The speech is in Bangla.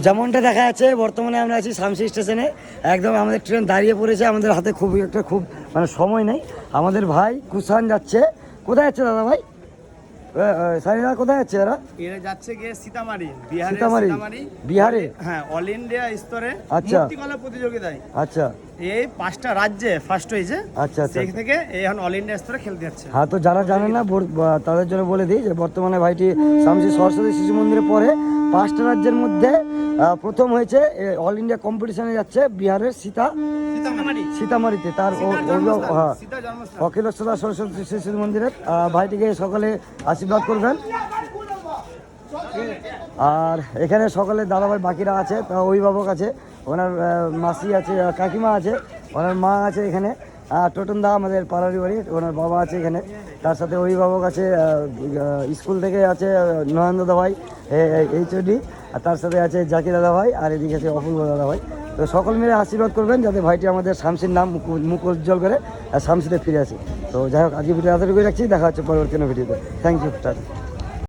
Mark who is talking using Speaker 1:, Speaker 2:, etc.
Speaker 1: যেমনটা দেখা যাচ্ছে বর্তমানে আমরা আছি শামসি স্টেশনে, একদম আমাদের ট্রেন দাঁড়িয়ে পড়েছে, আমাদের হাতে খুব মানে সময় নেই। আমাদের ভাই কুষাণ যাচ্ছে, কোথায় যাচ্ছে দাদা ভাই? সাইরা কোথায় যাচ্ছে এরা?
Speaker 2: এরা যাচ্ছে গিয়ে সীতামারি,
Speaker 1: বিহারে।
Speaker 2: হ্যাঁ, অল ইন্ডিয়া স্তরে
Speaker 1: আচ্ছা
Speaker 2: মূর্তিকলা প্রতিযোগিতায়
Speaker 1: আচ্ছা
Speaker 2: এই 5টা রাজ্যে ফার্স্ট হয়েছে।
Speaker 1: আচ্ছা আচ্ছা
Speaker 2: সেই থেকে এখন অল ইন্ডিয়া স্তরে খেলতে যাচ্ছে।
Speaker 1: হ্যাঁ, তো যারা জানেন না তাদের জন্য বলে দিই যে বর্তমানে ভাইটি শামসি সরস্বতী শিশু মন্দিরে পড়ে। 5টা রাজ্যের মধ্যে প্রথম হয়েছে, অল ইন্ডিয়া কম্পিটিশনে যাচ্ছে বিহারের সীতামারিতে। তার অখিলেশ্বর সরস্বতী শিশু মন্দিরের ভাইটিকে সকালে আশীর্বাদ করবেন। আর এখানে সকলে দাদাভাই বাকিরা আছে, অভিভাবক আছে, ওনার মাসি আছে, কাকিমা আছে, ওনার মা আছে এখানে, টোটন দা আমাদের পাড়ারি বাড়ি, ওনার বাবা আছে এখানে, তার সাথে অভিভাবক আছে, স্কুল থেকে আছে নয়ন দাদাভাই HOD, আর তার সাথে আছে জাকির দাদাভাই, আর এদিকে আছে অপূর্ব দাদাভাই। তো সকল মিলে আশীর্বাদ করবেন যাতে ভাইটি আমাদের শামসির নাম মুখ উজ্জ্বল করে শামসিতে ফিরে আসে। তো যাই হোক, আজকে ভিডিও এতটুকুই রাখছি, দেখা হচ্ছে পরবর্তী ভিডিওতে। Thank you.